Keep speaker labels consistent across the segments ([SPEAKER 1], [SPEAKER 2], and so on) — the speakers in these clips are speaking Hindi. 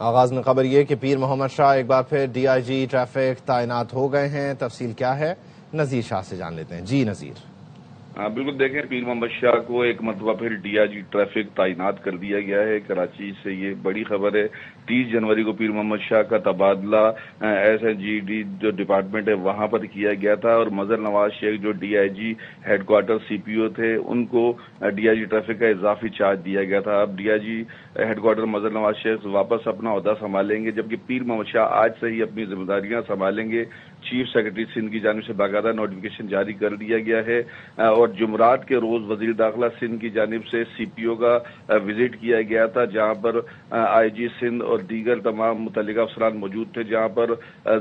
[SPEAKER 1] आगाज में खबर यह कि पीर मोहम्मद शाह एक बार फिर डीआईजी ट्रैफिक तैनात हो गए हैं। तफसील क्या है, नजीर शाह से जान लेते हैं। जी नजीर।
[SPEAKER 2] बिल्कुल देखें, पीर मोहम्मद शाह को एक मरतबा फिर डीआईजी ट्रैफिक तैनात कर दिया गया है। कराची से ये बड़ी खबर है। 30 जनवरी को पीर मोहम्मद शाह का तबादला एसएनजीडी जो डिपार्टमेंट है वहां पर किया गया था और मजहर नवाज शेख जो डीआईजी हेडक्वार्टर सीपीओ थे उनको डीआईजी ट्रैफिक का इजाफी चार्ज दिया गया था। अब डीआईजी हेडक्वार्टर मजहर नवाज शेख वापस अपना ओहदा संभालेंगे, जबकि पीर मोहम्मद शाह आज से ही अपनी जिम्मेदारियां संभालेंगे। चीफ सेक्रेटरी सिंध की जानिब से बाकायदा नोटिफिकेशन जारी कर दिया गया है और जुमरात के रोज वजीर दाखिला सिंध की जानिब से सीपीओ का विजिट किया गया था, जहां पर आईजी सिंध और दीगर तमाम मुतल्लिका अफसरान मौजूद थे, जहां पर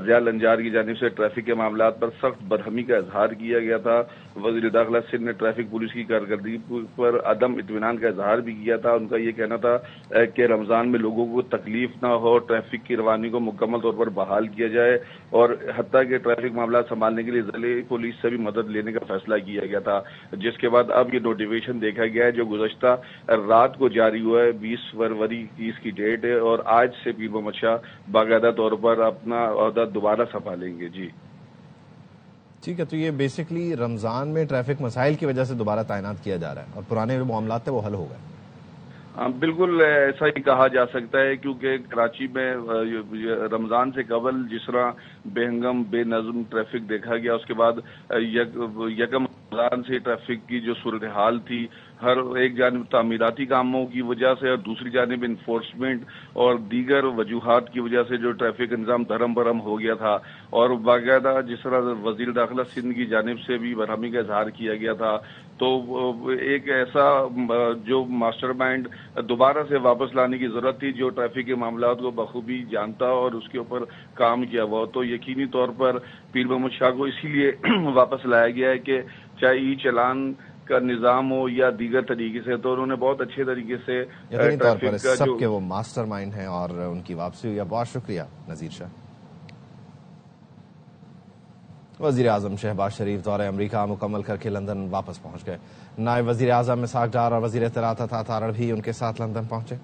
[SPEAKER 2] ज़िया लंजार की जानिब से ट्रैफिक के मामला पर सख्त बरहमी का इजहार किया गया था। वजीर दाखिला सिंध ने ट्रैफिक पुलिस की कारकर्दगी पर अदम इत्मीनान का इजहार भी किया था। उनका ये कहना था कि रमजान में लोगों को तकलीफ ना हो, ट्रैफिक की रवानी को मुकम्मल तौर पर बहाल किया जाए और हत्ता के ट्रैफिक मामला संभालने के लिए जिले पुलिस से भी मदद लेने का फैसला किया गया था, जिसके बाद अब ये नोटिफिकेशन देखा गया है जो गुज़श्ता रात को जारी हुआ है। 20 फरवरी की इसकी डेट है और आज से पीर मोहम्मद शाह बाकायदा तौर पर अपना ओहदा दोबारा संभालेंगे। जी
[SPEAKER 1] ठीक है, तो ये बेसिकली रमजान में ट्रैफिक मसाइल की वजह से दोबारा तैनात किया जा रहा है और पुराने जो मामला थे वो हल हो गए।
[SPEAKER 2] बिल्कुल ऐसा ही कहा जा सकता है, क्योंकि कराची में रमजान से कबल जिस तरह बेहंगम बेनज़म ट्रैफिक देखा गया, उसके बाद यकम रमजान से ट्रैफिक की जो सूरत हाल थी, हर एक जानिब तामीराती कामों की वजह से और दूसरी जानिब इन्फोर्समेंट और दीगर वजूहात की वजह से जो ट्रैफिक का निज़ाम धर्म भरम हो गया था और बाकायदा जिस तरह वजीर दाखिला सिंध की जानिब से भी बरहमी का इजहार किया गया था, तो एक ऐसा जो मास्टरमाइंड दोबारा से वापस लाने की जरूरत थी जो ट्रैफिक के मामलों को बखूबी जानता और उसके ऊपर काम किया हुआ, तो यकीनी तौर पर पीर मोहम्मद शाह को इसीलिए वापस लाया गया है कि चाहे ई चलान का निजाम हो या दीगर तरीके से, तो उन्होंने बहुत अच्छे तरीके से
[SPEAKER 1] ट्रैफिक का जो वो मास्टरमाइंड है और उनकी वापसी हुई है। बहुत शुक्रिया नजीर शाह। वजीर आजम शहबाज शरीफ दौरे अमरीका मुकम्मल करके लंदन वापस पहुंच गए। नायब वजीर आजम मिसाक डार और वजीर इत्तलात अता तारड़ भी उनके साथ लंदन पहुंचे।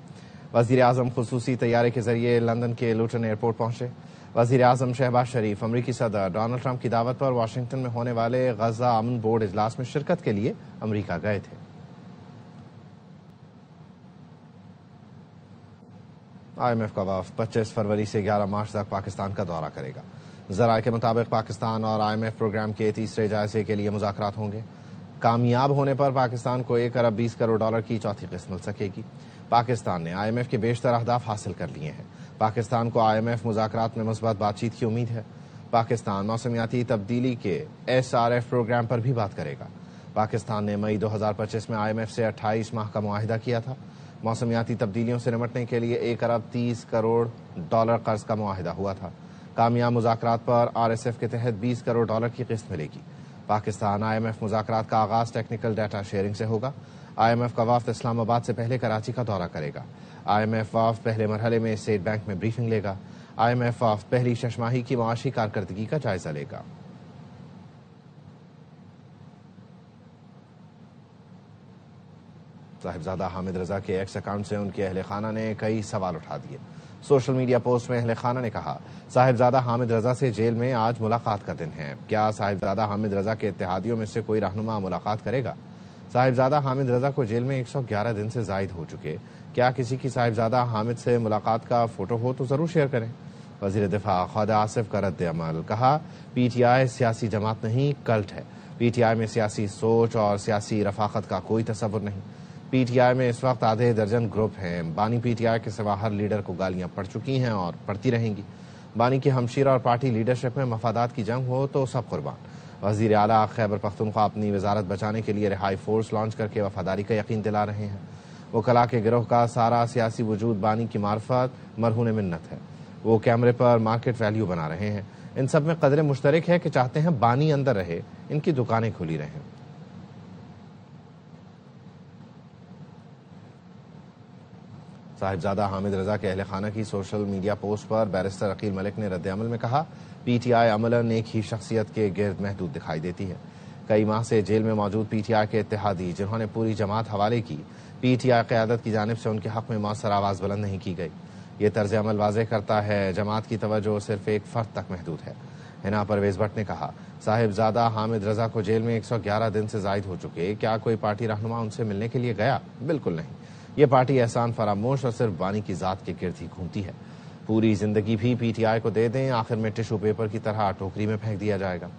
[SPEAKER 1] वजीर आजम खुसूसी तैयारे के जरिए लंदन के लूटन एयरपोर्ट पहुंचे। वजीर आजम शहबाज शरीफ अमरीकी सदर डोनाल्ड ट्रंप की दावत पर वाशिंगटन में होने वाले गजा अमन बोर्ड इजलास में शिरकत के लिए अमरीका गए थे। IMF का वफ्द 25 फरवरी से 11 मार्च तक पाकिस्तान का दौरा करेगा। जराये के मुताबिक पाकिस्तान और IMF प्रोग्राम के तीसरे जायजे के लिए मुज़ाकरात होंगे। कामयाब होने पर पाकिस्तान को 1 अरब 20 करोड़ डॉलर की चौथी किस्त मिल सकेगी। पाकिस्तान ने IMF के बेशतर अहदाफ हासिल कर लिए हैं। पाकिस्तान को IMF मुज़ाकरात में मुस्बत बातचीत की उम्मीद है। पाकिस्तान मौसमियाती तब्दीली के SRF प्रोग्राम पर भी बात करेगा। पाकिस्तान ने मई 2025 में IMF से 28 माह का मुआहिदा किया था। मौसमियाती तब्दीलियों से निपटने के लिए 1 अरब 30 करोड़ डॉलर कर्ज का मुआहिदा हुआ था। कामयाब मुज़ाकरात पर RSF के तहत 20 करोड़ डॉलर की किस्त मिलेगी। पाकिस्तान IMF मुज़ाकरात का आगाज टेक्निकल डाटा शेयरिंग से होगा। IMF का वफ्द इस्लामाबाद से पहले कराची का दौरा करेगा। IMF वफ्द पहले मरहले में स्टेट बैंक में ब्रीफिंग लेगा। IMF वफ्द पहली शशमाही की मुआशी कारकर्दगी का जायजा लेगा। साहिबजादा हामिद रजा के एक्स अकाउंट से उनके अहले खाना ने कई सवाल उठा दिए। सोशल मीडिया पोस्ट में अहले खाना ने कहा, साहिबजादा हामिद रजा से जेल में आज मुलाकात का दिन है। क्या साहिबजादा हामिद रजा के इत्तेहादियों में से कोई रहनुमा मुलाकात करेगा? साहिबजादा हामिद रजा को जेल में 111 दिन से जायद हो चुके। क्या किसी की साहिबजादा हामिद से मुलाकात का फोटो हो तो जरूर शेयर करें। वजीर दिफा ख्वाजा आसिफ का रद्द अमल, कहा PTI सियासी जमात नहीं कल्ट है। PTI में सियासी सोच और सियासी रफाकत का कोई तस्वुर नहीं। PTI में इस वक्त आधे दर्जन ग्रुप हैं। बानी PTI के सिवा हर लीडर को गालियां पड़ चुकी हैं और पड़ती रहेंगी। बानी की हमशीर और पार्टी लीडरशिप में मफादात की जंग हो तो सब कुर्बान। वजीर आला खैबर पख्तूनख्वा अपनी वजारत बचाने के लिए रिहाई फोर्स लॉन्च करके वफादारी का यकीन दिला रहे हैं। वकला के गिरोह का सारा सियासी वजूद बानी की मार्फत मरहून मिन्नत है। वो कैमरे पर मार्केट वैल्यू बना रहे हैं। इन सब में कदर मुश्तरक है कि चाहते हैं बानी अंदर रहे, इनकी दुकानें खुली रहें। साहिबजादा हामिद रजा के अहले खाना की सोशल मीडिया पोस्ट पर बैरिस्टर अकील मलिक ने रद्द अमल में कहा, PTI अमलन एक ही शख्सियत के गिर्द महदूद दिखाई देती है। कई माह से जेल में मौजूद PTI के इत्तेहादी जिन्होंने पूरी जमात हवाले की, PTI क़यादत की जानिब से उनके हक में मौसर आवाज़ बुलंद नहीं की गई। ये तर्ज अमल वाज़ेह करता है जमात की तवज्जो सिर्फ एक फ़र्द तक महदूद है। हिना परवेज़ भट्ट ने कहा, साहिबजादा हामिद रजा को जेल में 111 दिन से जायद हो चुके, क्या कोई पार्टी रहनुमा उनसे मिलने के लिए गया? बिल्कुल नहीं। ये पार्टी एहसान फरामोश और सिर्फ बानी की ज़ात के गिर्द ही घूमती है। पूरी जिंदगी भी PTI को दे दें, आखिर में टिश्यू पेपर की तरह टोकरी में फेंक दिया जाएगा।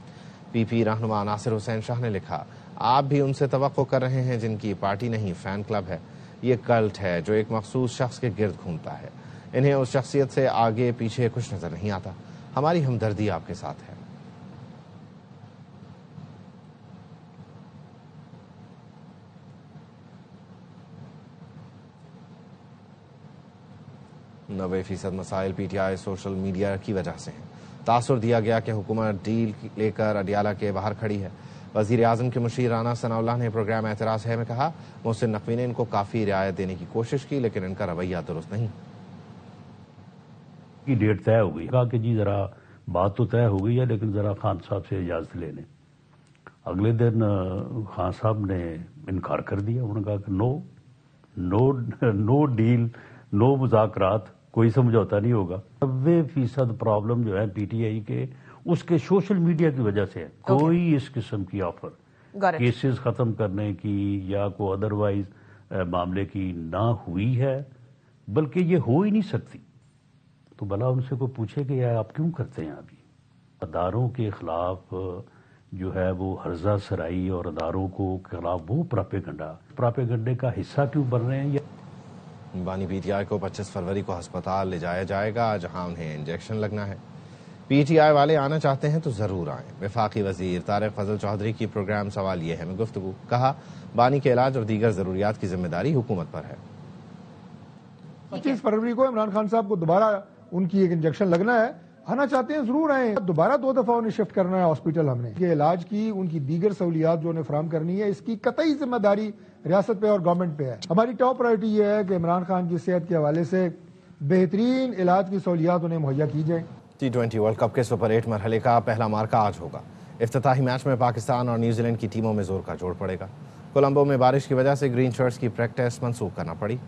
[SPEAKER 1] PP रहनुमा नासिर हुसैन शाह ने लिखा, आप भी उनसे तवक्को कर रहे हैं जिनकी पार्टी नहीं फैन क्लब है। ये कल्ट है जो एक मखसूस शख्स के गिर्द घूमता है। इन्हें उस शख्सियत से आगे पीछे कुछ नजर नहीं आता। हमारी हमदर्दी आपके साथ है। नब्बे फीसद मसाइल PTI सोशल मीडिया की वजह से हैं। तासुर दिया गया कि हुकूमत डील लेकर अडियाला के बाहर खड़ी है। वजीर आजम के मुशीर राना सनाउल्लाह ने प्रोग्राम एतराज़ है में कहा, मोहसिन नकवी ने इनको काफ़ी रियायत देने की कोशिश की, लेकिन इनका रवैया दुरुस्त नहीं।
[SPEAKER 3] की डेट तय हो गई, कहा कि जी ज़रा बात तो तय हो गई है, लेकिन ज़रा खान साहब से इजाज़त ले लें। अगले दिन खान साहब ने इनकार कर दिया। उन्होंने कहा कि नो डील, नो मुज़ाकरात, कोई समझौता नहीं होगा। 90% प्रॉब्लम जो है PTI के उसके सोशल मीडिया की वजह से है। कोई इस किस्म की ऑफर केसेस खत्म करने की या को अदरवाइज मामले की ना हुई है, बल्कि ये हो ही नहीं सकती। तो भला उनसे कोई पूछे कि यार आप क्यों करते हैं अभी अदारों के खिलाफ जो है वो हर्जा सराई और अदारों को खिलाफ वो प्रापेगंडे का हिस्सा क्यों बन रहे हैं?
[SPEAKER 1] बानी PTI को 25 फरवरी को अस्पताल ले जाया जाएगा, जहां उन्हें इंजेक्शन लगना है। PTI वाले आना चाहते हैं तो जरूर आएं। वफाकी वजीर तारिक फजल चौधरी की प्रोग्राम सवाल ये है में गुफ्तगू, कहा, बानी के इलाज और दीगर जरूरियात की जिम्मेदारी हुकूमत पर है।
[SPEAKER 4] 25 फरवरी को इमरान खान साहब को दोबारा उनकी एक इंजेक्शन लगना है। आना चाहते हैं जरूर आए। दोबारा 2 दफा उन्हें शिफ्ट करना है हॉस्पिटल। हमने ये इलाज की उनकी दीगर सहूलियात जो उन्हें फराम करनी है, इसकी कतई जिम्मेदारी रियासत पे और गवर्नमेंट पे है। हमारी टॉप प्रायोरिटी ये है कि इमरान खान की सेहत के हवाले से बेहतरीन इलाज की सहूलियात उन्हें मुहैया की जाए।
[SPEAKER 1] T20 वर्ल्ड कप के सुपर 8 मरहले का पहला मार्का आज होगा। इफ्तिताही मैच में पाकिस्तान और न्यूजीलैंड की टीमों में जोर का जोड़ पड़ेगा। कोलंबो में बारिश की वजह से ग्रीन शर्ट्स की प्रैक्टिस मंसूख करना पड़ी।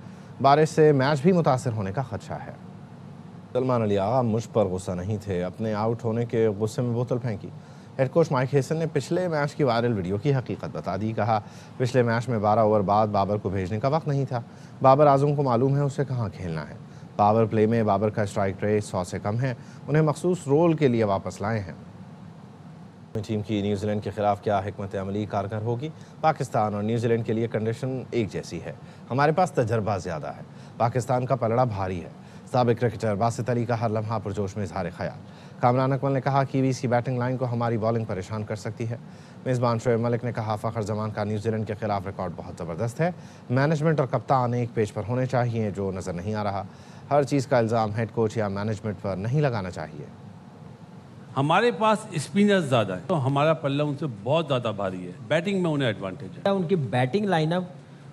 [SPEAKER 1] बारिश से मैच भी मुतासर होने का खदशा है। सलमान अली आगा मुझ पर गुस्सा नहीं थे, अपने आउट होने के गुस्से में बोतल फेंकी। हेड कोच माइक हेसन ने पिछले मैच की वायरल वीडियो की हकीकत बता दी। कहा, पिछले मैच में 12 ओवर बाद बाबर को भेजने का वक्त नहीं था। बाबर आजम को मालूम है उसे कहाँ खेलना है। पावर प्ले में बाबर का स्ट्राइक रेट 100 से कम है। उन्हें मखसूस रोल के लिए वापस लाए हैं। टीम की न्यूजीलैंड के खिलाफ क्या हिकमत अमली कारगर होगी? पाकिस्तान और न्यूजीलैंड के लिए कंडीशन एक जैसी है। हमारे पास तजर्बा ज़्यादा है। पाकिस्तान का पलड़ा भारी है। साबिक क्रिकेटर बासित अली का हर लम्हा पुरजोश में इजहार ख्याल। कामरान अकमल ने कहा, कीवीज़ की बैटिंग लाइन को हमारी बॉलिंग परेशान कर सकती है। मेज़बान शोएब मलिक ने कहा, फ़खर जमान का न्यूजीलैंड के खिलाफ रिकॉर्ड बहुत ज़बरदस्त है। मैनेजमेंट और कप्तान एक पेज पर होने चाहिए, जो नज़र नहीं आ रहा। हर चीज़ का इल्ज़ाम हेड कोच या मैनेजमेंट पर नहीं लगाना चाहिए।
[SPEAKER 5] हमारे पास स्पिनर्स ज़्यादा है, तो हमारा पल्ला उनसे बहुत ज़्यादा भारी है। बैटिंग में उन्हें एडवांटेज है।
[SPEAKER 6] उनकी बैटिंग लाइनअप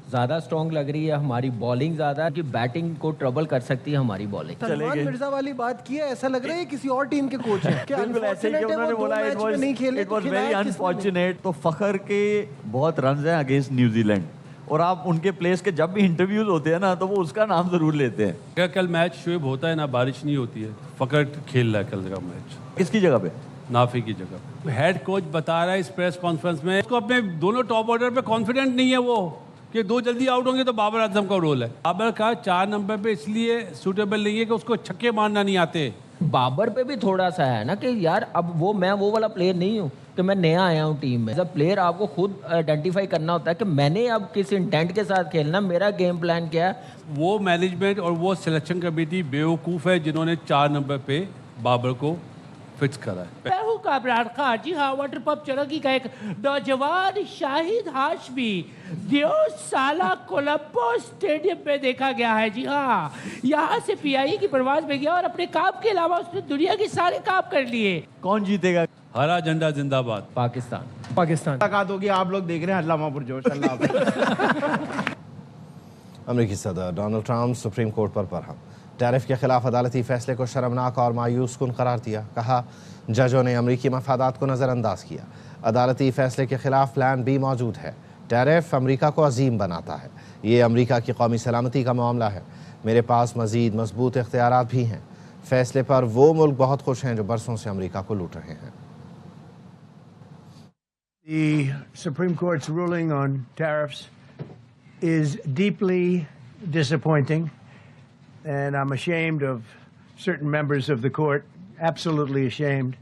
[SPEAKER 6] ज़्यादा स्ट्रॉन्ग लग रही है, हमारी बॉलिंग ज़्यादा की बैटिंग को ट्रबल कर सकती है हमारी बॉलिंग।
[SPEAKER 7] सलमान मिर्जा वाली बात की है, ऐसा लग रहा है किसी और टीम के कोच हैं।
[SPEAKER 8] बिल्कुल ऐसे ही उन्होंने बोला इट वाज वेरी अनफॉर्चुनेट। तो फखर के बहुत रन हैं अगेंस्ट न्यूजीलैंड, और आप उनके प्लेयर्स के जब भी इंटरव्यूज होते हैं ना, तो वो उसका नाम जरूर लेते हैं।
[SPEAKER 5] क्या कल मैच शोएब होता है ना, बारिश नहीं होती है, फखर खेल रहा है कल का मैच।
[SPEAKER 8] किसकी जगह पे?
[SPEAKER 5] नाफी की जगह। हेड कोच बता रहा है इस प्रेस कॉन्फ्रेंस में, उसको अपने दोनों टॉप ऑर्डर पे कॉन्फिडेंट नहीं है वो कि 2 जल्दी आउट होंगे तो बाबर आजम का रोल है। बाबर का 4 नंबर पे इसलिए सूटेबल नहीं है कि उसको छक्के मारना नहीं आते।
[SPEAKER 6] बाबर पे भी थोड़ा सा है ना कि यार अब मैं वो वाला प्लेयर नहीं हूँ कि मैं नया आया हूँ टीम में। जब प्लेयर आपको खुद आइडेंटिफाई करना होता है कि मैंने अब किस इंटेंट के साथ खेलना, मेरा गेम प्लान क्या है।
[SPEAKER 5] वो मैनेजमेंट और वो सिलेक्शन कमेटी बेवकूफ़ है जिन्होंने 4 नंबर पे बाबर को फिक्स करा है।
[SPEAKER 9] कामरान खान, जी हाँ, वाटर पंप चरंगी का एक नौजवान शाहिद हाशमी दियोस साला कोलंबो स्टेडियम में देखा गया है। जी हाँ, यहाँ से PIE की परवाज में गया और अपने काम के अलावा उसने दुनिया के सारे काम कर लिए।
[SPEAKER 8] कौन जीतेगा?
[SPEAKER 5] हरा झंडा जिंदाबाद।
[SPEAKER 7] पाकिस्तान मुलाकात होगी। आप लोग देख रहे हैं अल्लाह पुरजोश।
[SPEAKER 1] अमेरिकी सदर डोनाल्ड ट्रंप सुप्रीम कोर्ट पर बरहम। टैरिफ के खिलाफ अदालती फैसले को शर्मनाक और मायूस कुन करार दिया। कहा, जजों ने अमरीकी मफादात को नज़रअंदाज किया। अदालती फैसले के खिलाफ प्लान B मौजूद है। टैरिफ अमरीका को अजीम बनाता है। ये अमरीका की कौमी सलामती का मामला है। मेरे पास मजीद मजबूत इख्तियारात भी हैं। फैसले पर वो मुल्क बहुत खुश हैं जो बरसों से अमेरिका को लूट रहे हैं।
[SPEAKER 10] The Supreme Court's ruling on tariffs is deeply disappointing, and I'm ashamed of certain members of the court, absolutely ashamed,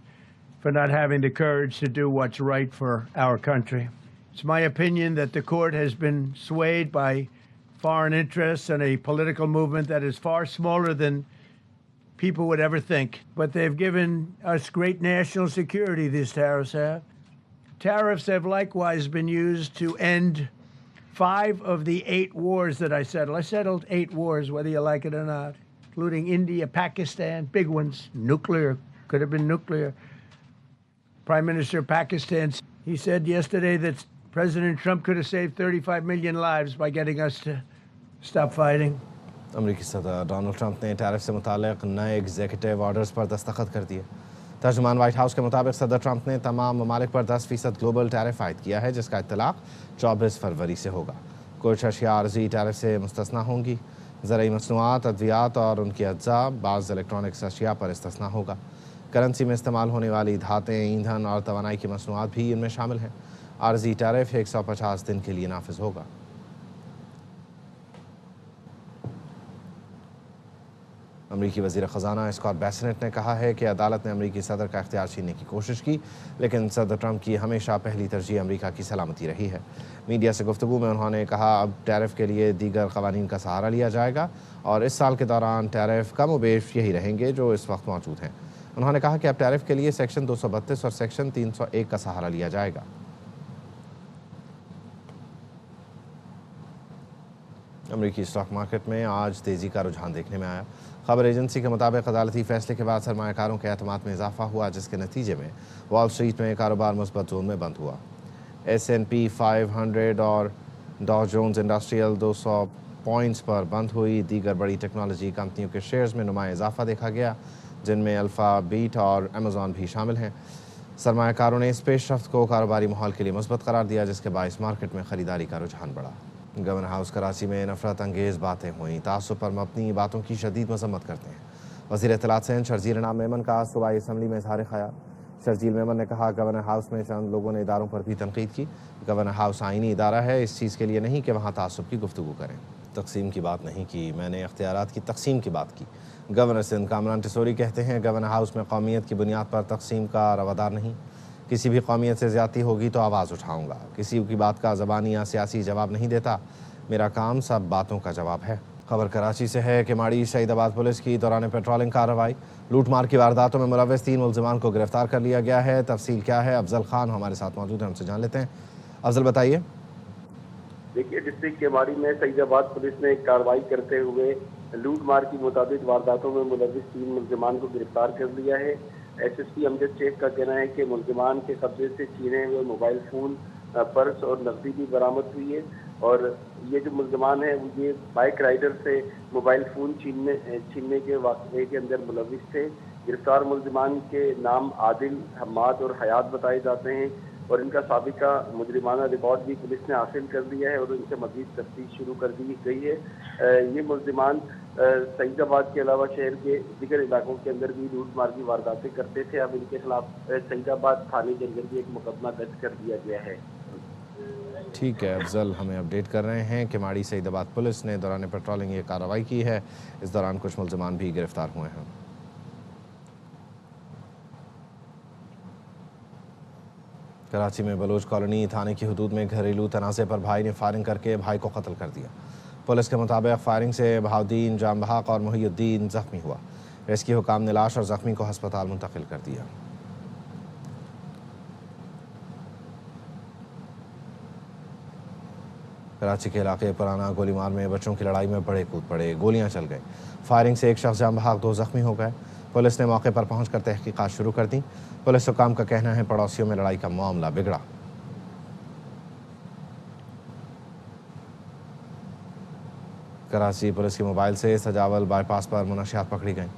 [SPEAKER 10] for not having the courage to do what's right for our country. It's my opinion that the court has been swayed by foreign interests and a political movement that is far smaller than people would ever think. But they've given us great national security, these tariffs have. Tariffs have likewise been used to end 5 of the 8 wars that I settled. I settled 8 wars, whether you like it or not, including India, Pakistan, big ones, nuclear, could have been nuclear. Prime Minister of Pakistan, he said yesterday that President Trump could have saved 35 million lives by getting us to stop fighting.
[SPEAKER 1] अमरीकी सदर डोनाल्ड ट्रंप ने टैरिफ से मुताल्लिक़ नए एग्जीक्यूटिव ऑर्डर्स पर दस्तखत कर दिए। तर्जुमान वाइट हाउस के मुताबिक सदर ट्रंप ने तमाम ममालिक पर 10% ग्लोबल टैरिफ आयद किया है, जिसका इत्तलाक़ 24 फरवरी से होगा। कुछ अशिया आर्जी टैरिफ से मुस्तस्ना होंगी। ज़रूरी मसनूआत, अद्वियात और उनकी अज्जा, बाज़ इलेक्ट्रॉनिक्स अशिया पर इस्तिस्ना होगा। करेंसी में इस्तेमाल होने वाली धातें, ईंधन और तवानाई की मसनूआत भी इनमें शामिल हैं। आर्जी टैरिफ 150 दिन के लिए नाफिज होगा। अमरीकी वज़ीर ख़ज़ाना स्कॉट बेसेनेट ने कहा है कि अदालत ने अमरीकी सदर का इख्तियार छीनने की कोशिश की, लेकिन सदर ट्रंप की हमेशा पहली तरजीह अमरीका की सलामती रही है। मीडिया से गुफ्तगू में उन्होंने कहा अब टैरिफ के लिए दीगर क़वानीन का सहारा लिया जाएगा और इस साल के दौरान टैरिफ कम व बेश यही रहेंगे जो इस वक्त मौजूद हैं। उन्होंने कहा कि अब टैरिफ के लिए सेक्शन 232 और सेक्शन 301 का सहारा लिया जाएगा। अमरीकी स्टॉक मार्केट में आज तेज़ी का रुझान देखने में आया। खबर एजेंसी के मुताबिक अदालती फैसले के बाद सरमायाकारों के एतमाद में इजाफा हुआ, जिसके नतीजे में वॉल स्ट्रीट में कारोबार मुस्बत जोन में बंद हुआ। S&P 500 और डॉ जोन्स इंडस्ट्रियल 200 पॉइंट्स पर बंद हुई। दीगर बड़ी टेक्नोलॉजी कंपनियों के शेयर्स में नुमाया इजाफा देखा गया, जिनमें अल्फ़ाबीट और अमेज़ॉन भी शामिल हैं। सरमायाकारों ने इस पेशरफ्त को कारोबारी माहौल के लिए मुस्बत करार दिया, जिसके बाइस मार्केट में ख़रीदारी का रुझान बढ़ा। गवर्नर हाउस कराची में नफरत अंगेज़ बातें हुई। तासुब पर मबनी बातों की शदीद मजम्मत करते हैं। वज़ीर इत्तलात सिंध शर्जील इनाम मेमन का सूबाई असम्बली में इज़हार ख़याल। शर्जील मेमन ने कहा गवर्नर हाउस में चंद लोगों ने इदारों पर भी तनकीद की। गवर्नर हाउस आइनी इदारा है, इस चीज़ के लिए नहीं कि वहाँ तासुब की गुफ्तगू करें। तकसीम की बात नहीं की, मैंने इख्तियारात की तकसीम की बात की। गवर्नर सिंध कामरान टिसोरी कहते हैं गवर्नर हाउस में कौमियत की बुनियाद पर तकसीम का रवादार नहीं। किसी भी कौमियत से ज़्यादती होगी तो आवाज़ उठाऊँगा। किसी की बात का ज़बानी या सियासी जवाब नहीं देता। मेरा काम सब बातों का जवाब है। खबर कराची से है कि माड़ी शहीदाबाद पुलिस की दौरान पेट्रोलिंग कार्रवाई लूटमार की वारदातों में मुलव्वस 3 मुल्ज़िमान को गिरफ्तार कर लिया गया है। तफसील क्या है, अफजल खान हमारे साथ मौजूद हैं, हमसे जान लेते हैं। अफजल बताइए।
[SPEAKER 11] देखिए, डिस्ट्रिक्ट के माड़ी में शहीदाबाद पुलिस ने कार्रवाई करते हुए लूटमार की मुताबिक वारदातों में मुलव्वस 3 मुल्ज़िमान को गिरफ्तार कर लिया है। SSP अमजद शेख का कहना है कि मुल्ज़िमान के कब्जे से छीने हुए मोबाइल फ़ोन, पर्स और नकदी भी बरामद हुई है और ये जो मुल्ज़िमान है वो ये बाइक राइडर से मोबाइल फ़ोन छीनने के वाक़े के अंदर मुलव्विस थे। गिरफ्तार मुल्ज़िमान के नाम आदिल, हम्माद और हयात बताए जाते हैं और इनका साबिका मुजरिमाना रिकॉर्ड भी पुलिस ने हासिल कर लिया है और इनसे मज़ीद तफ्तीश शुरू कर दी गई है। ये मुल्ज़िमान सईदाबाद के अलावा शहर के दीगर इलाकों के अंदर भी लूटमार की वारदातें करते थे। अब इनके खिलाफ सईदाबाद थाने के अंदर भी एक मुकदमा दर्ज कर दिया गया है।
[SPEAKER 1] ठीक है, अफजल हमें अपडेट कर रहे हैं कि माड़ी सईदाबाद पुलिस ने दौरान पेट्रोलिंग ये कार्रवाई की है। इस दौरान कुछ मुल्ज़िमान भी गिरफ्तार हुए हैं। कराची में बलोच कॉलोनी थाने की हदूद में घरेलू तनाज़े पर भाई ने फायरिंग करके भाई को कत्ल कर दिया। पुलिस के मुताबिक फायरिंग से बहाउद्दीन, जामबहाक और मुहियुद्दीन जख्मी हुआ। रेस्क्यू हुकाम ने लाश और जख्मी को अस्पताल मुंतकिल कर दिया। कराची के इलाके पुराना गोलीमार में बच्चों की लड़ाई में बड़े कूद पड़े, गोलियां चल गई। फायरिंग से एक शख्स जामबहाक, 2 जख्मी हो गए। पुलिस ने मौके पर पहुंचकर तहकीकात शुरू कर दी। पुलिस हुकाम का कहना है पड़ोसियों में लड़ाई का मामला बिगड़ा। कराची पुलिस के मोबाइल से सजावल बाईपास पर मुनशियात पकड़ी गई।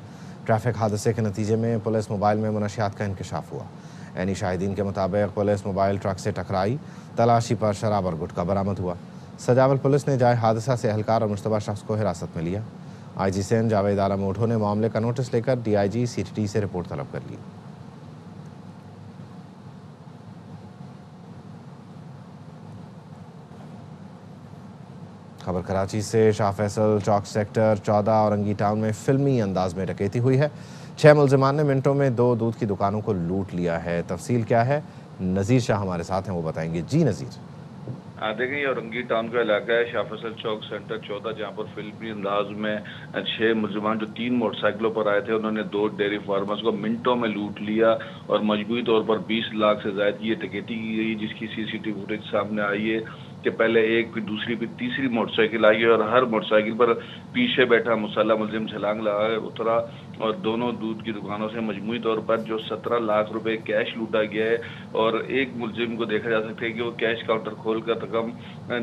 [SPEAKER 1] ट्रैफिक हादसे के नतीजे में पुलिस मोबाइल में मुनशियात का इंकशाफ हुआ। ऐनी शाहिदीन के मुताबिक पुलिस मोबाइल ट्रक से टकराई। तलाशी पर शराब और गुटखा बरामद हुआ। सजावल पुलिस ने जाए हादसा से एहलकार और मुश्तबा शख्स को हिरासत में लिया। आईजी सिंध जावेद आलम ओढो ने मामले का नोटिस लेकर डीआईजी सीटीटी से रिपोर्ट तलब कर ली। खबर कराची से। शाह फैसल चौक सेक्टर 14 औरंगी टाउन में फिल्मी अंदाज में डकैती हुई है। 6 मुलजिमान ने मिनटों में 2 दूध की दुकानों को लूट लिया है। तफसील क्या है, नज़ीर शाह हमारे साथ हैं, वो बताएंगे। जी नज़ीर।
[SPEAKER 2] देखें, ये औरंगी टाउन का इलाका है, शाह फैसल चौक सेक्टर 14, जहाँ पर फिल्मी अंदाज में 6 मुलजिमान जो 3 मोटरसाइकिलों पर आए थे, उन्होंने 2 डेयरी फार्मर्स को मिनटों में लूट लिया और मजबूरी तौर पर 20 लाख से ज्यादा की ये डकैती की गई, जिसकी सीसीटीवी फुटेज सामने आई है कि पहले एक, फिर दूसरी, फिर तीसरी मोटरसाइकिल आई है और हर मोटरसाइकिल पर पीछे बैठा मुसल्ला मुलजिम छलांग लगा उतरा और दोनों दूध की दुकानों से मजमूई तौर पर जो 17 लाख रुपए कैश लूटा गया है। और एक मुलजिम को देखा जा सकता है कि वो कैश काउंटर खोलकर रकम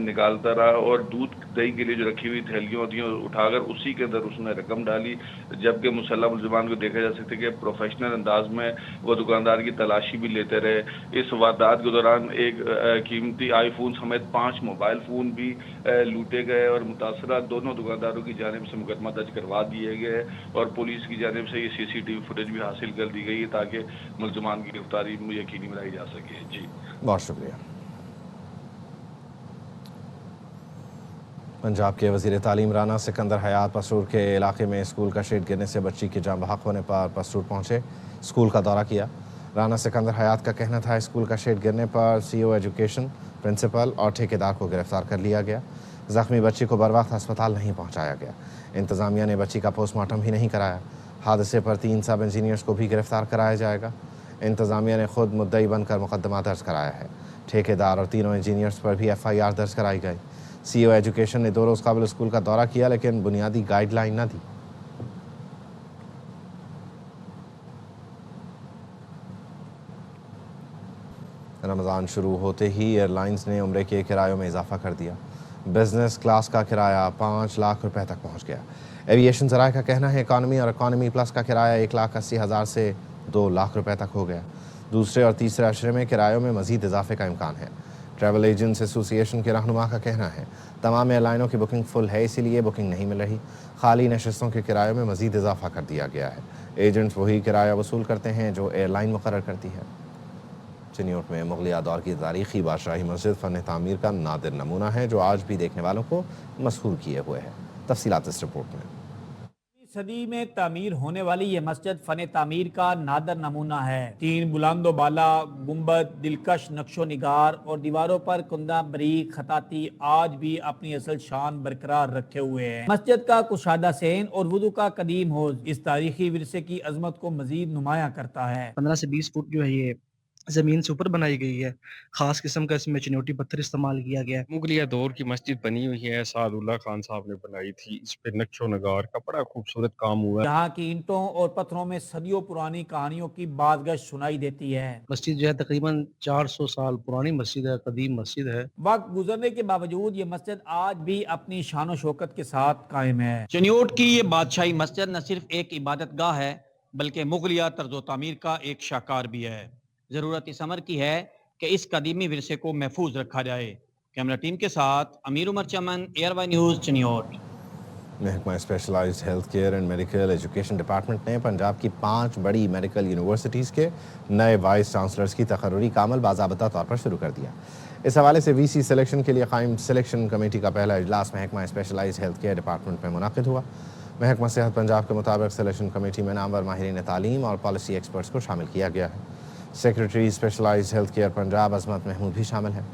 [SPEAKER 2] निकालता रहा और दूध दही के लिए जो रखी हुई थैलियां होती हैं उठाकर उसी के अंदर उसने रकम डाली, जबकि मुसल्ला मुलजिमान को देखा जा सकता है कि प्रोफेशनल अंदाज में वो दुकानदार की तलाशी भी लेते रहे। इस वारदात के दौरान एक कीमती आईफोन समेत 5 मोबाइल फोन भी लूटे गए और मुतासरा दोनों दुकानदारों की जानिब से मुकदमा दर्ज करवा दिए गए और पुलिस की जानिब से ये सीसीटीवी फुटेज भी हासिल कर दी गई है ताकि मुलजिमान की गिरफ्तारी यकीनी बनाई जा सके। जी
[SPEAKER 1] बहुत शुक्रिया। पंजाब के वज़ीर तालीम राना सिकंदर हयात पसरूर के इलाके में स्कूल का शेड गिरने से बच्ची की जान बहक होने पर पसरूर पहुंचे, स्कूल का दौरा किया। राना सिकंदर हयात का कहना था स्कूल का शेड गिरने पर सीईओ एजुकेशन, प्रिंसिपल और ठेकेदार को गिरफ्तार कर लिया गया। जख्मी बच्ची को बरवक्त अस्पताल नहीं पहुंचाया गया। इंतज़ामिया ने बच्ची का पोस्टमार्टम भी नहीं कराया। हादसे पर 3 सब इंजीनियर्स को भी गिरफ्तार कराया जाएगा। इंतज़ामिया ने खुद मुद्दई बनकर मुकदमा दर्ज कराया है। ठेकेदार और तीनों इंजीनियर्स पर भी FIR दर्ज कराई गई। सीईओ एजुकेशन ने 2 रोज़ काबिल स्कूल का दौरा किया लेकिन बुनियादी गाइडलाइन न दी। रमज़ान शुरू होते ही एयरलाइंस ने उम्रे के किरायों में इजाफा कर दिया। बिजनेस क्लास का किराया 5 लाख रुपए तक पहुंच गया। एविएशन ज़राए का कहना है इकॉनमी और इकॉनमी प्लस का किराया 1,80,000 से 2 लाख रुपए तक हो गया। दूसरे और तीसरे अशरे में किरायों में मजीद इजाफे का इम्कान है। ट्रैवल एजेंट्स एसोसिएशन के रहनुमा का कहना है तमाम एयरलाइनों की बुकिंग फुल है, इसीलिए बुकिंग नहीं मिल रही। खाली नशस्तों के किरायों में मजीद इजाफा कर दिया गया है। एजेंट्स वही किराया वसूल करते हैं जो एयरलाइन मुकर्रर करती है। चिन्योट में मुगलिया दौर की तारीखी बादशाही मस्जिद फ़न तामीर का नादिर नमूना है जो आज भी देखने वालों को मसहूर किए हुए है। तफसीलात इस रिपोर्ट में।
[SPEAKER 12] सदी में तामीर होने वाली ये मस्जिद फन तामीर का नादर नमूना है। 3 बुलंदो बाला गुंबद, दिलकश नक्शो निगार और दीवारों पर कुंदा बरीक खताती आज भी अपनी असल शान बरकरार रखे हुए हैं। मस्जिद का कुशादा सेन और वुदू का कदीम हौज इस तारीखी विरसे की अजमत को मजीद नुमाया करता है।
[SPEAKER 13] 15 से 20 फुट जो है ये जमीन से ऊपर बनाई गई है। खास किस्म का इसमें चिनोटी पत्थर इस्तेमाल किया गया है।
[SPEAKER 14] मुगलिया दौर की मस्जिद बनी हुई है, सादुल्लाह खान साहब ने बनाई थी। इस पे नक्शो नगार का बड़ा खूबसूरत काम हुआ है।
[SPEAKER 12] यहाँ की ईंटों और पत्थरों में सदियों पुरानी कहानियों की बाज़गश सुनाई देती है।
[SPEAKER 13] मस्जिद जो है तकरीबन 400 साल पुरानी मस्जिद है, कदीम मस्जिद है।
[SPEAKER 12] वक्त गुजरने के बावजूद ये मस्जिद आज भी अपनी शान शौकत के साथ कायम है। चिन्योट की ये बादशाही मस्जिद न सिर्फ एक इबादत गाह है बल्कि मुगलिया तर्ज तामीर का एक शाकार भी है। जरूरत इस अमर की है कि इस कदीमी विरसे को महफूज रखा जाए। कैमरा टीम के साथ अमीर उमर चमन, एयरवाई न्यूज़, चिन्योट।
[SPEAKER 1] महकमा specialized health care and medical education department ने पंजाब की 5 बड़ी मेडिकल यूनिवर्सिटीज़ के नए वाइस चांसलर्स की तकर्रुरी का अमल बाज़ाबता तौर पर शुरू कर दिया। इस हवाले से VC सिलेक्शन के लिए कायम सिलेक्शन कमेटी का पहला इजलास महकमा स्पेशलाइज्ड हेल्थ केयर डिपार्टमेंट में मुनाकिद हुआ। महकमा सेहत पंजाब के मुताबिक सिलेक्शन कमेटी में नामवर माहिरीन तालीम और पॉलिसी एक्सपर्ट्स को शामिल किया गया है। Secretary specialised health care Punjab Azmat Mahmood भी शामिल है।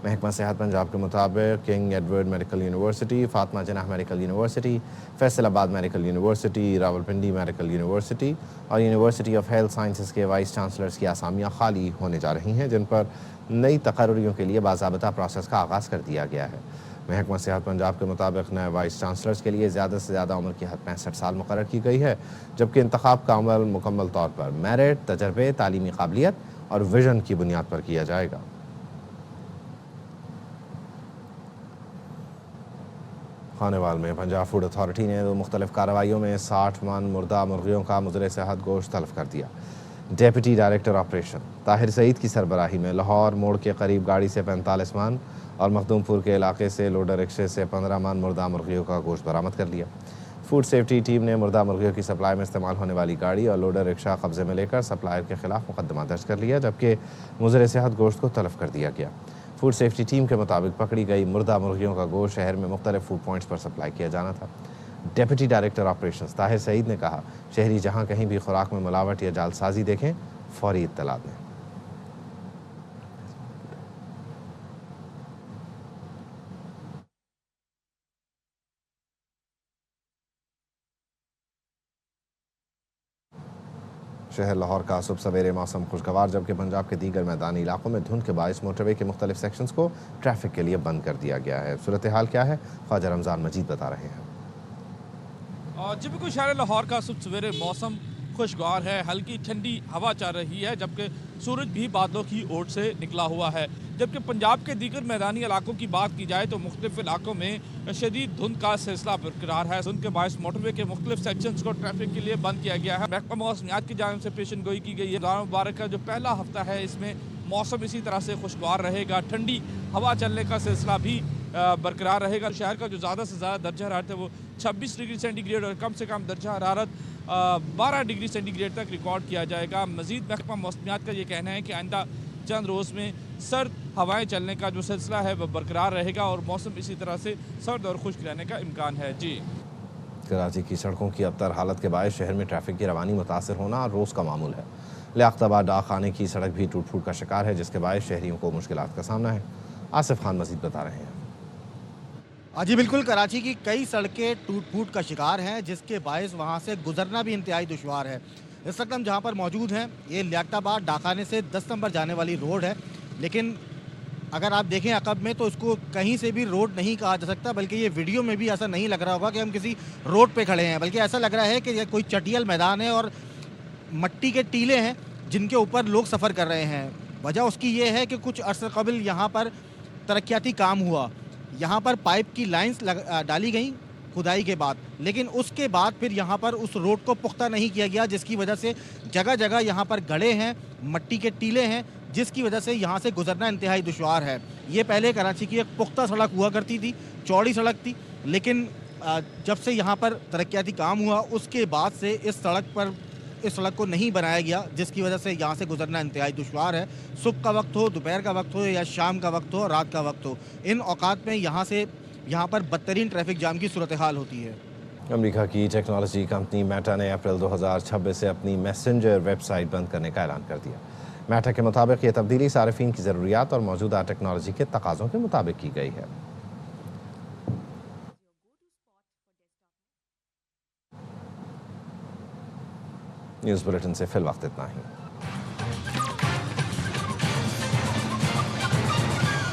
[SPEAKER 1] महकमा सेहत पंजाब के मुताबिक King Edward medical university, Fatima Jinnah medical university, Faisalabad medical university, Rawalpindi medical university और यूनिवर्सिटी ऑफ हेल्थ साइंसेज के वाइस चांसलर्स की आसामियाँ खाली होने जा रही हैं, जिन पर नई तकर्रुरियों के लिए बाज़ाबता प्रोसेस का आगाज़ कर दिया गया है। महकमा सेहत पंजाब के मुताबिक नए वाइस चांसलर्स के लिए ज़्यादा से ज़्यादा उम्र की हद 65 साल मुकर्रर की गई है, जबकि इंतखाब का अमल मुकम्मल तौर पर मेरिट, तजर्बे, तालीमी काबिलियत और विजन की बुनियाद पर किया जाएगा। खानेवाल में पंजाब फूड अथॉरिटी ने 2 मुख्तलिफ कार्रवाइयों में 60 मन मुर्दा मुर्गियों का मुज़र सेहत गोश्त तलब कर दिया। Deputy director operation Tahir Saeed की सरबराही में लाहौर मोड़ के करीब गाड़ी से 45 मन और मखदूमपुर के इलाके से लोडर रिक्शे से 15 मन मुर्दा मुर्गियों का गोश्त बरामद कर लिया। फूड सेफ्टी टीम ने मुर्दा मुर्गियों की सप्लाई में इस्तेमाल होने वाली गाड़ी और लोडर रिक्शा कब्जे में लेकर सप्लायर के खिलाफ मुकदमा दर्ज कर लिया, जबकि मुज़र सेहत गोश्त को तलब कर दिया गया। फूड सेफ्टी टीम के मुताबिक पकड़ी गई मुर्दा मुर्गियों का गोश्त शहर में मुख्तलिफ फूड पॉइंट्स पर सप्लाई किया जाना था। Deputy director operations Tahir Saeed ने कहा, शहरी जहां कहीं भी खुराक में मिलावट या जालसाजी देखें, फौरी इत्तला दें। शहर लाहौर का सुबह सवेरे मौसम खुशगवार, जबकि पंजाब के दीगर मैदानी इलाकों में धुंध के बायस मोटरवे के मुख्तलिफ सेक्शंस को ट्रैफिक के लिए बंद कर दिया गया है। सूरत हाल क्या है, ख्वाजा रमज़ान मजीद बता रहे हैं।
[SPEAKER 15] जी बिल्कुल, शहर लाहौर का सुबह सवेरे मौसम खुशगवार है, हल्की ठंडी हवा चल रही है, जबकि सूरज भी बादलों की ओट से निकला हुआ है। जबकि पंजाब के दीगर मैदानी इलाकों की बात की जाए तो मुख्तलिफ इलाकों में शदीद धुंध का सिलसिला बरकरार है। धुंध के बायस मोटरवे के मुख्तलिफ सेक्शंस को ट्रैफिक के लिए बंद किया गया है। महकमा मौसमियात की जानिब से पेशन गोई की गई है। रमज़ान मुबारक का जो पहला हफ्ता है, इसमें मौसम इसी तरह से खुशगवार रहेगा, ठंडी हवा चलने का सिलसिला भी बरकरार रहेगा। शहर का जो ज़्यादा से ज़्यादा दर्जा हरारत है वो 26 डिग्री सेंटीग्रेड और कम से कम दर्जा हरारत 12 डिग्री सेंटीग्रेड तक रिकॉर्ड किया जाएगा। मज़ीद महकमा मौसमियात का ये कहना है कि आइंदा चंद रोज़ में सर्द हवाएं चलने का जो सिलसिला है वह बरकरार रहेगा और मौसम इसी तरह से सर्द और खुश्क रहने का इम्कान है। जी,
[SPEAKER 1] कराची की सड़कों की अबतर हालत के बायस शहर में ट्रैफिक की रवानी मुतासर होना रोज़ का मामूल है। लियाकताबाद डाक खाने की सड़क भी टूट फूट का शिकार है, जिसके बायस शहरियों को मुश्किलात का सामना है। आसिफ खान मजीद बता रहे हैं।
[SPEAKER 16] जी बिल्कुल, कराची की कई सड़कें टूट फूट का शिकार हैं, जिसके बायस वहाँ से गुजरना भी इंतहाई दुश्वार है। इस वक्त हम जहाँ पर मौजूद हैं, ये लियाकताबाद डाकाने से 10 नंबर जाने वाली रोड है, लेकिन अगर आप देखें अकब में तो इसको कहीं से भी रोड नहीं कहा जा सकता, बल्कि ये वीडियो में भी ऐसा नहीं लग रहा होगा कि हम किसी रोड पे खड़े हैं, बल्कि ऐसा लग रहा है कि ये कोई चटियल मैदान है और मट्टी के टीले हैं जिनके ऊपर लोग सफ़र कर रहे हैं। वजह उसकी ये है कि कुछ अर्से कबल यहाँ पर तरक्याती काम हुआ, यहाँ पर पाइप की लाइंस डाली गई खुदाई के बाद, लेकिन उसके बाद फिर यहाँ पर उस रोड को पुख्ता नहीं किया गया, जिसकी वजह से जगह जगह यहाँ पर गड्ढे हैं, मट्टी के टीले हैं, जिसकी वजह से यहाँ से गुजरना इंतहाई दुश्वार है। ये पहले कराची की एक पुख्ता सड़क हुआ करती थी, चौड़ी सड़क थी, लेकिन जब से यहाँ पर तरक्याती काम हुआ उसके बाद से इस सड़क को नहीं बनाया गया, जिसकी वजह से यहाँ से गुजरना इंतहाई दुश्वार है। सुबह का वक्त हो, दोपहर का वक्त हो या शाम का वक्त हो, रात का वक्त हो, इन औकात में यहाँ पर बदतरीन ट्रैफिक जाम की सूरत हाल होती है।
[SPEAKER 1] अमेरिका की टेक्नोलॉजी कंपनी मेटा ने अप्रैल 2026 से अपनी मैसेंजर वेबसाइट बंद करने का ऐलान कर दिया। मेटा के मुताबिक ये तब्दीली सार्फिन की ज़रूरियात और मौजूदा टेक्नोलॉजी के तकाज़ों के मुताबिक की गई है। न्यूज़ बुलेटिन से फिल वक्त इतना ही।